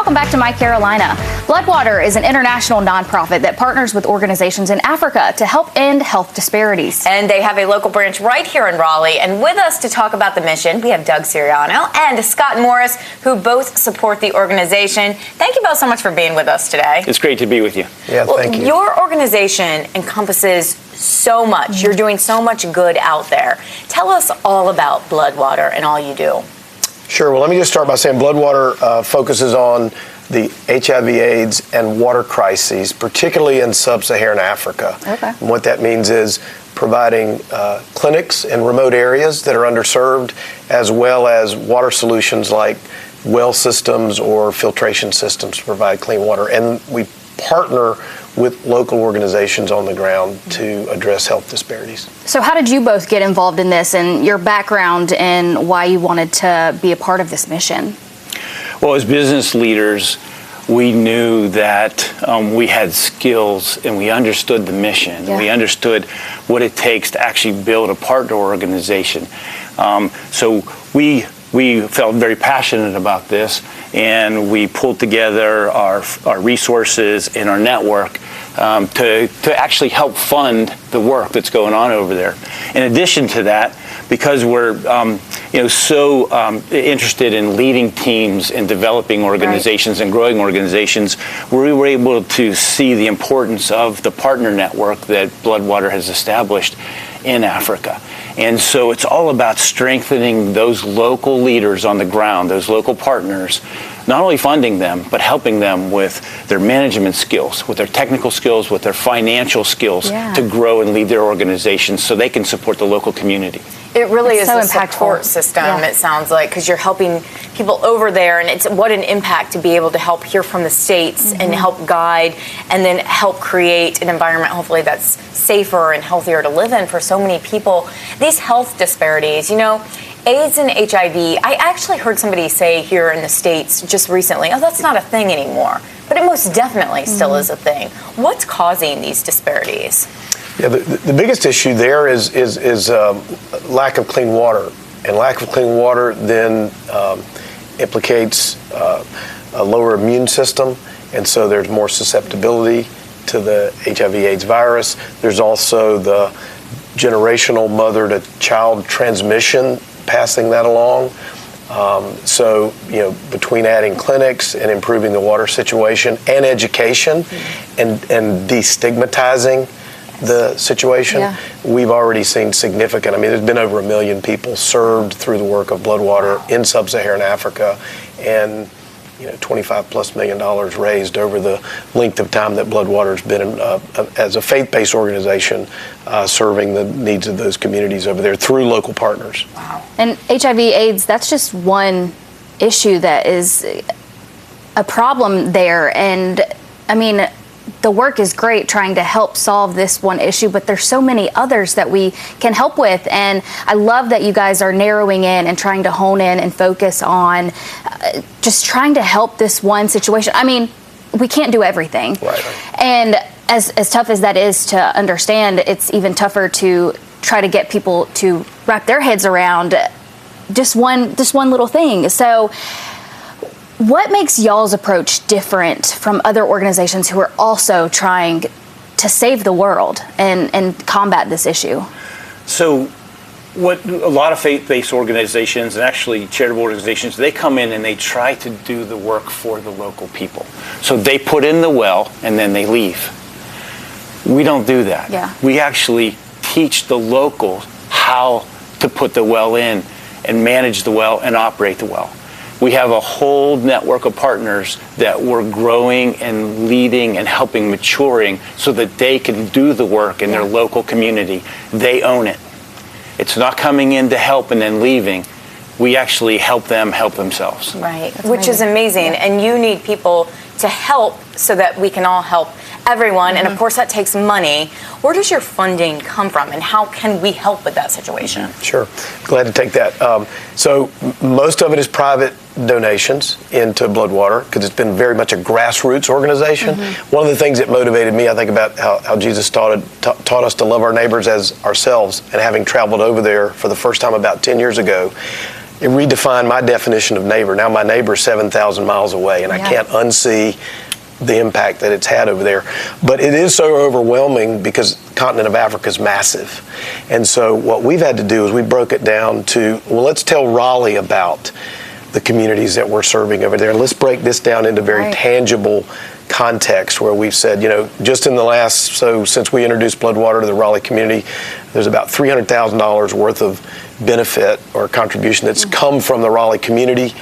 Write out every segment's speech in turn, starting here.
Welcome back to MyCarolina. Bloodwater is an international nonprofit that partners with organizations in Africa to help end health disparities. And they have a local branch right here in Raleigh. And with us to talk about the mission, we have Doug Suriano and Scott Morris, who both support the organization. Thank you both so much for being with us today. It's great to be with you. Yeah, thank you. Your organization encompasses so much. You're doing so much good out there. Tell us all about Bloodwater and all you do. Sure. Well, let me just start by saying Bloodwater focuses on the HIV/AIDS and water crises, particularly in sub-Saharan Africa. Okay. And what that means is providing clinics in remote areas that are underserved, as well as water solutions like well systems or filtration systems to provide clean water. And we partner with local organizations on the ground to address health disparities. So how did you both get involved in this, and your background and why you wanted to be a part of this mission? Well, as business leaders, we knew that we had skills and we understood the mission. Yeah. We understood what it takes to actually build a partner organization. So we felt very passionate about this, and we pulled together our resources and our network to actually help fund the work that's going on over there. In addition to that, because we're so interested in leading teams and developing organizations and growing organizations, we were able to see the importance of the partner network that Bloodwater has established in Africa. And so it's all about strengthening those local leaders on the ground, those local partners, not only funding them, but helping them with their management skills, with their technical skills, with their financial skills to grow and lead their organizations so they can support the local community. It really is so a impactful support system, Yeah. it sounds like, because you're helping people over there, and it's what an impact to be able to help hear from the States and help guide and then help create an environment, hopefully, that's safer and healthier to live in for so many people. These health disparities, AIDS and HIV, I actually heard somebody say here in the States just recently, oh, that's not a thing anymore. But it most definitely still is a thing. What's causing these disparities? Yeah, the biggest issue there is lack of clean water, and lack of clean water then implicates a lower immune system, and so there's more susceptibility to the HIV/AIDS virus. There's also the generational mother-to-child transmission, passing that along. So between adding clinics and improving the water situation and education and destigmatizing the situation, we've already seen significant, there's been over 1 million people served through the work of Bloodwater in sub-Saharan Africa, and $25+ million raised over the length of time that Bloodwater's been as a faith-based organization serving the needs of those communities over there through local partners. Wow. And HIV/AIDS, that's just one issue that is a problem there. And the work is great trying to help solve this one issue, but there's so many others that we can help with. And I love that you guys are narrowing in and trying to hone in and focus on just trying to help this one situation. We can't do everything. Right. And as tough as that is to understand, it's even tougher to try to get people to wrap their heads around just one little thing. So what makes y'all's approach different from other organizations who are also trying to save the world and combat this issue? So what a lot of faith-based organizations and actually charitable organizations, they come in and they try to do the work for the local people. So they put in the well and then they leave. We don't do that. Yeah. We actually teach the locals how to put the well in and manage the well and operate the well. We have a whole network of partners that we're growing and leading and helping maturing so that they can do the work in their local community. They own it. It's not coming in to help and then leaving. We actually help them help themselves. Right, which is amazing. And you need people to help so that we can all help everyone. And of course, that takes money. Where does your funding come from, and how can we help with that situation? Sure, glad to take that. So most of it is private donations into Bloodwater because it's been very much a grassroots organization. One of the things that motivated me, I think, about how Jesus taught us to love our neighbors as ourselves, and having traveled over there for the first time about 10 years ago, it redefined my definition of neighbor. Now my neighbor's 7,000 miles away, and I can't unsee the impact that it's had over there. But it is so overwhelming because the continent of Africa is massive. And so what we've had to do is we broke it down to, well, let's tell Raleigh about the communities that we're serving over there. And let's break this down into very tangible context where we've said, just in the last, since we introduced Bloodwater to the Raleigh community, there's about $300,000 worth of benefit or contribution that's come from the Raleigh community,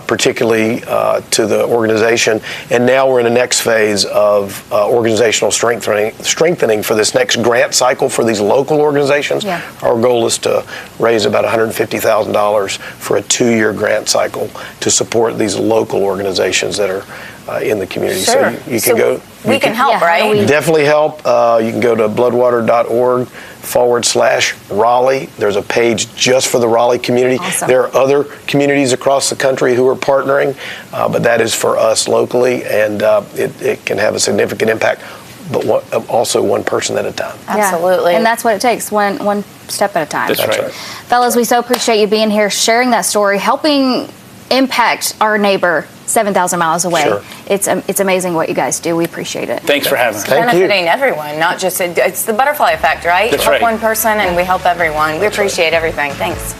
particularly to the organization. And now we're in the next phase of organizational strengthening for this next grant cycle for these local organizations. Our goal is to raise about $150,000 for a 2-year grant cycle to support these local organizations that are in the community. Sure. So you can go. We can help, right? Definitely help. You can go to bloodwater.org/Raleigh. There's a page just for the Raleigh community. Awesome. There are other communities across the country who are partnering, but that is for us locally, and it can have a significant impact, but also one person at a time. Absolutely. And that's what it takes, one step at a time. That's right. Fellas, we so appreciate you being here, sharing that story, helping impact our neighbor 7,000 miles away. Sure. It's amazing what you guys do. We appreciate it. Thanks for having us. Benefiting everyone, not just, it's the butterfly effect, right? That's Help right. one person and we help everyone. We appreciate everything. Thanks.